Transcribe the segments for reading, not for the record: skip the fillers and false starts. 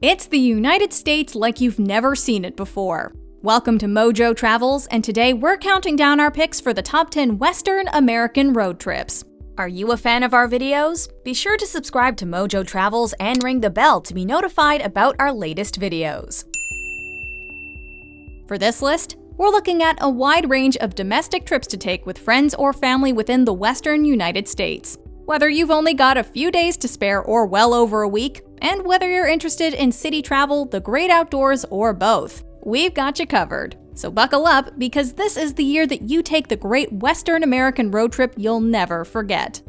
It's the United States like you've never seen it before. Welcome to MojoTravels, and today we're counting down our picks for the top 10 Western American road trips. Are you a fan of our videos? Be sure to subscribe to MojoTravels and ring the bell to be notified about our latest videos. For this list, we're looking at a wide range of domestic trips to take with friends or family within the Western United States. Whether you've only got a few days to spare or well over a week, and whether you're interested in city travel, the great outdoors, or both, we've got you covered. So buckle up, because this is the year that you take the great Western American road trip you'll never forget.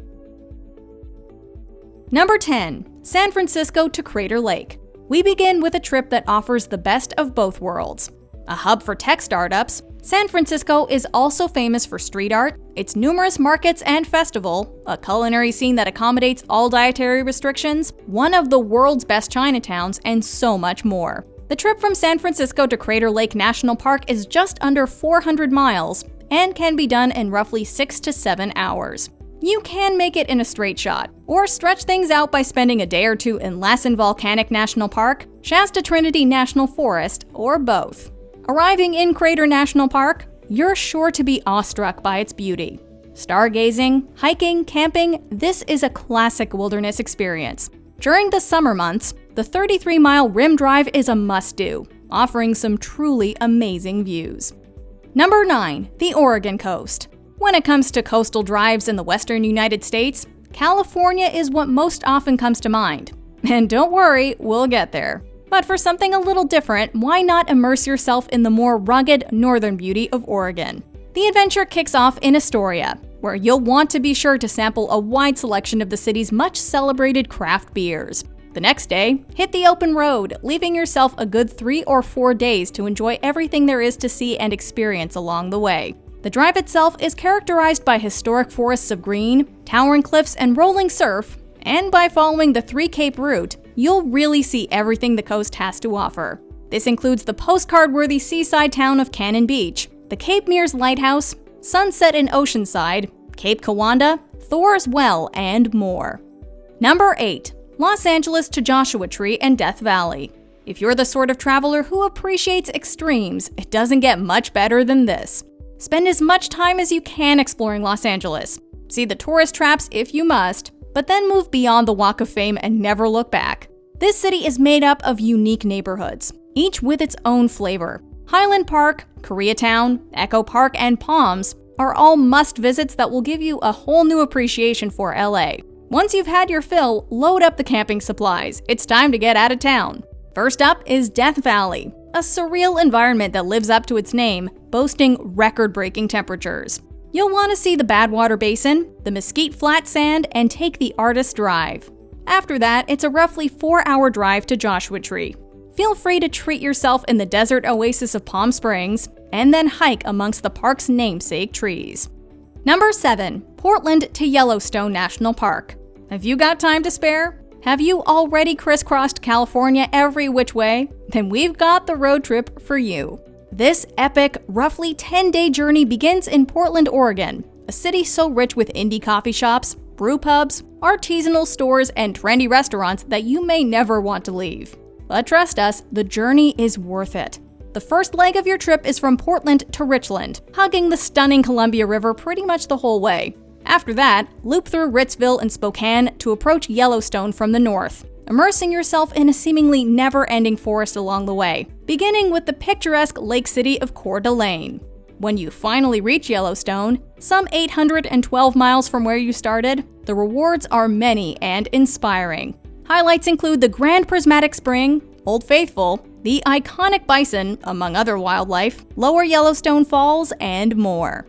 Number 10. San Francisco to Crater Lake. We begin with a trip that offers the best of both worlds. A hub for tech startups, San Francisco is also famous for street art, its numerous markets and festival, a culinary scene that accommodates all dietary restrictions, one of the world's best Chinatowns, and so much more. The trip from San Francisco to Crater Lake National Park is just under 400 miles and can be done in roughly 6 to 7 hours. You can make it in a straight shot, or stretch things out by spending a day or two in Lassen Volcanic National Park, Shasta Trinity National Forest, or both. Arriving in Crater National Park, you're sure to be awestruck by its beauty. Stargazing, hiking, camping, this is a classic wilderness experience. During the summer months, the 33-mile rim drive is a must-do, offering some truly amazing views. Number 9. The Oregon Coast. When it comes to coastal drives in the western United States, California is what most often comes to mind. And don't worry, we'll get there. But for something a little different, why not immerse yourself in the more rugged northern beauty of Oregon? The adventure kicks off in Astoria, where you'll want to be sure to sample a wide selection of the city's much-celebrated craft beers. The next day, hit the open road, leaving yourself a good 3 or 4 days to enjoy everything there is to see and experience along the way. The drive itself is characterized by historic forests of green, towering cliffs, and rolling surf, and by following the 3 Cape route, you'll really see everything the coast has to offer. This includes the postcard-worthy seaside town of Cannon Beach, the Cape Meares Lighthouse, Sunset in Oceanside, Cape Kiwanda, Thor's Well, and more. Number 8. Los Angeles to Joshua Tree and Death Valley. If you're the sort of traveler who appreciates extremes, it doesn't get much better than this. Spend as much time as you can exploring Los Angeles. See the tourist traps if you must, but then move beyond the Walk of Fame and never look back. This city is made up of unique neighborhoods, each with its own flavor. Highland Park, Koreatown, Echo Park, and Palms are all must-visits that will give you a whole new appreciation for LA. Once you've had your fill, load up the camping supplies. It's time to get out of town. First up is Death Valley, a surreal environment that lives up to its name, boasting record-breaking temperatures. You'll want to see the Badwater Basin, the Mesquite Flat Sand, and take the Artist Drive. After that, it's a roughly 4-hour drive to Joshua Tree. Feel free to treat yourself in the desert oasis of Palm Springs, and then hike amongst the park's namesake trees. Number 7. Portland to Yellowstone National Park. Have you got time to spare? Have you already crisscrossed California every which way? Then we've got the road trip for you. This epic, roughly 10-day journey begins in Portland, Oregon, a city so rich with indie coffee shops, brew pubs, artisanal stores, and trendy restaurants that you may never want to leave. But trust us, the journey is worth it. The first leg of your trip is from Portland to Richland, hugging the stunning Columbia River pretty much the whole way. After that, loop through Ritzville and Spokane to approach Yellowstone from the north, immersing yourself in a seemingly never-ending forest along the way, beginning with the picturesque lake city of Coeur d'Alene. When you finally reach Yellowstone, some 812 miles from where you started, the rewards are many and inspiring. Highlights include the Grand Prismatic Spring, Old Faithful, the iconic bison, among other wildlife, Lower Yellowstone Falls, and more.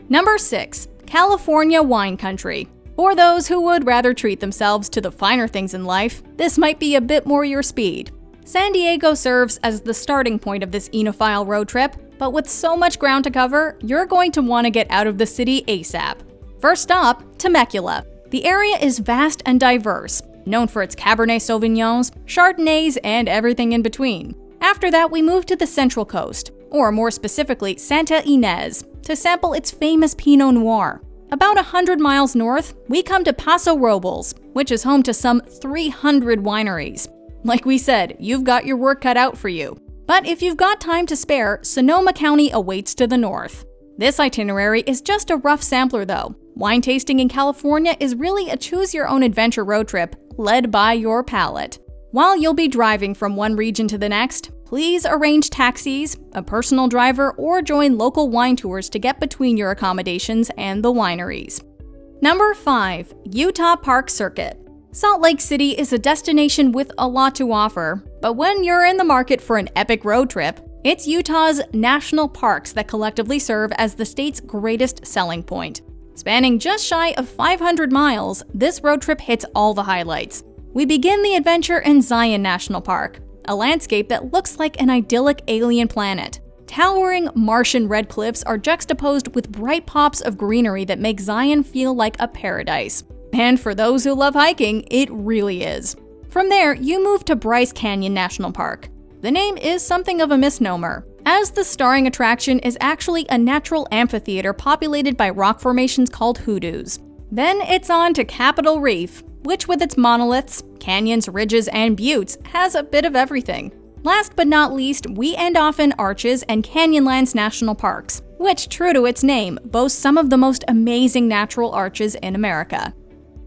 Number 6. California Wine Country. For those who would rather treat themselves to the finer things in life, this might be a bit more your speed. San Diego serves as the starting point of this enophile road trip, but with so much ground to cover, you're going to want to get out of the city ASAP. First stop, Temecula. The area is vast and diverse, known for its Cabernet Sauvignons, Chardonnays, and everything in between. After that, we move to the Central Coast, or more specifically Santa Ynez, to sample its famous Pinot Noir. About 100 miles north, we come to Paso Robles, which is home to some 300 wineries. Like we said, you've got your work cut out for you. But if you've got time to spare, Sonoma County awaits to the north. This itinerary is just a rough sampler though. Wine tasting in California is really a choose-your-own-adventure road trip led by your palate. While you'll be driving from one region to the next, please arrange taxis, a personal driver, or join local wine tours to get between your accommodations and the wineries. Number 5. Utah Park Circuit. Salt Lake City is a destination with a lot to offer, but when you're in the market for an epic road trip, it's Utah's national parks that collectively serve as the state's greatest selling point. Spanning just shy of 500 miles, this road trip hits all the highlights. We begin the adventure in Zion National Park, a landscape that looks like an idyllic alien planet. Towering Martian red cliffs are juxtaposed with bright pops of greenery that make Zion feel like a paradise. And for those who love hiking, it really is. From there, you move to Bryce Canyon National Park. The name is something of a misnomer, as the starring attraction is actually a natural amphitheater populated by rock formations called hoodoos. Then it's on to Capitol Reef, which with its monoliths, canyons, ridges, and buttes, has a bit of everything. Last but not least, we end off in Arches and Canyonlands National Parks, which, true to its name, boasts some of the most amazing natural arches in America.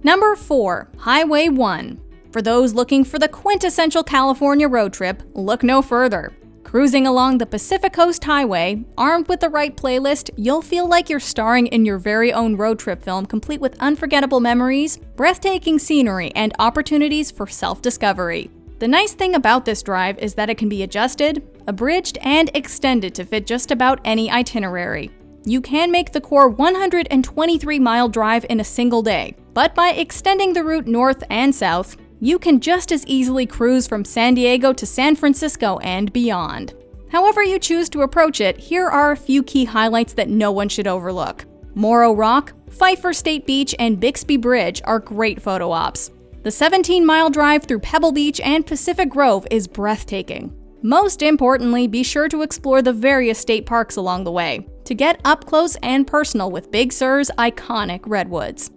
Number 4. Highway 1. For those looking for the quintessential California road trip, look no further. Cruising along the Pacific Coast Highway, armed with the right playlist, you'll feel like you're starring in your very own road trip film complete with unforgettable memories, breathtaking scenery, and opportunities for self-discovery. The nice thing about this drive is that it can be adjusted, abridged, and extended to fit just about any itinerary. You can make the core 123-mile drive in a single day, but by extending the route north and south, you can just as easily cruise from San Diego to San Francisco and beyond. However you choose to approach it, here are a few key highlights that no one should overlook. Morro Rock, Pfeiffer State Beach, and Bixby Bridge are great photo ops. The 17-mile drive through Pebble Beach and Pacific Grove is breathtaking. Most importantly, be sure to explore the various state parks along the way to get up close and personal with Big Sur's iconic redwoods.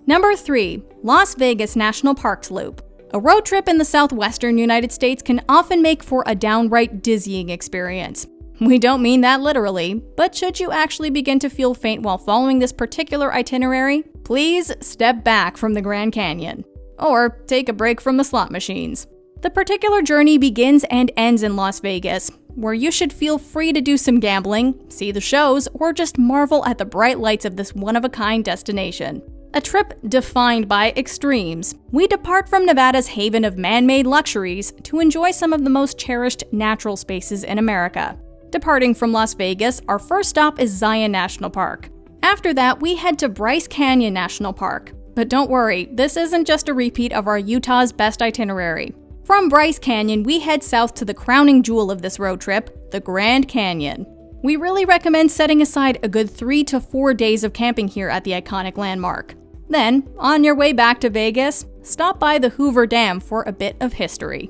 Number 3. Las Vegas National Parks Loop. A road trip in the southwestern United States can often make for a downright dizzying experience. We don't mean that literally, but should you actually begin to feel faint while following this particular itinerary, please step back from the Grand Canyon. Or take a break from the slot machines. The particular journey begins and ends in Las Vegas, where you should feel free to do some gambling, see the shows, or just marvel at the bright lights of this one-of-a-kind destination. A trip defined by extremes. We depart from Nevada's haven of man-made luxuries to enjoy some of the most cherished natural spaces in America. Departing from Las Vegas, our first stop is Zion National Park. After that, we head to Bryce Canyon National Park. But don't worry, this isn't just a repeat of our Utah's best itinerary. From Bryce Canyon, we head south to the crowning jewel of this road trip, the Grand Canyon. We really recommend setting aside a good 3 to 4 days of camping here at the iconic landmark. Then, on your way back to Vegas, stop by the Hoover Dam for a bit of history.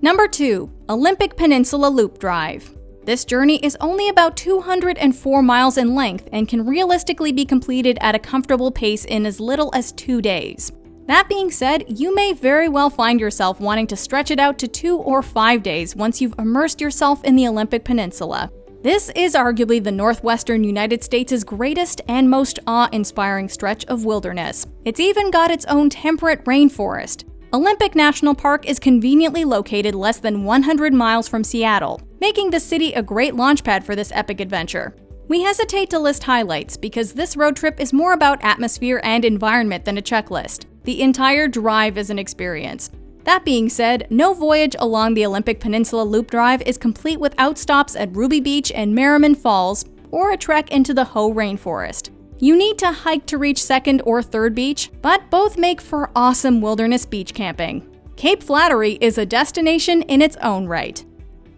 Number 2. Olympic Peninsula Loop Drive. This journey is only about 204 miles in length and can realistically be completed at a comfortable pace in as little as 2 days. That being said, you may very well find yourself wanting to stretch it out to 2 or 5 days once you've immersed yourself in the Olympic Peninsula. This is arguably the northwestern United States' greatest and most awe-inspiring stretch of wilderness. It's even got its own temperate rainforest. Olympic National Park is conveniently located less than 100 miles from Seattle, making the city a great launchpad for this epic adventure. We hesitate to list highlights because this road trip is more about atmosphere and environment than a checklist. The entire drive is an experience. That being said, no voyage along the Olympic Peninsula Loop Drive is complete without stops at Ruby Beach and Merriman Falls, or a trek into the Hoh Rainforest. You need to hike to reach 2nd or 3rd Beach, but both make for awesome wilderness beach camping. Cape Flattery is a destination in its own right.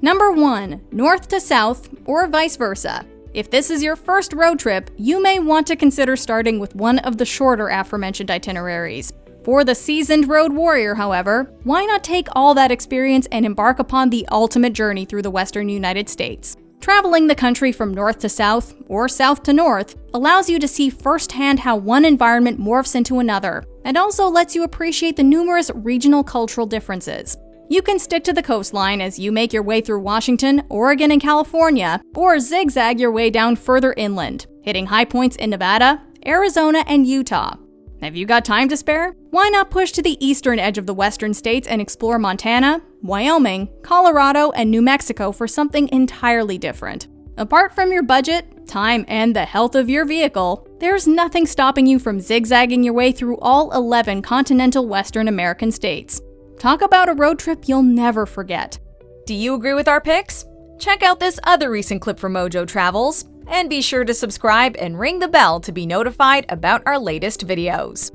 Number 1. North to south, or vice versa. If this is your first road trip, you may want to consider starting with one of the shorter aforementioned itineraries. For the seasoned road warrior, however, why not take all that experience and embark upon the ultimate journey through the western United States? Traveling the country from north to south, or south to north, allows you to see firsthand how one environment morphs into another, and also lets you appreciate the numerous regional cultural differences. You can stick to the coastline as you make your way through Washington, Oregon, and California, or zigzag your way down further inland, hitting high points in Nevada, Arizona, and Utah. Have you got time to spare? Why not push to the eastern edge of the western states and explore Montana, Wyoming, Colorado, and New Mexico for something entirely different? Apart from your budget, time, and the health of your vehicle, there's nothing stopping you from zigzagging your way through all 11 continental Western American states. Talk about a road trip you'll never forget. Do you agree with our picks? Check out this other recent clip from MojoTravels, and be sure to subscribe and ring the bell to be notified about our latest videos.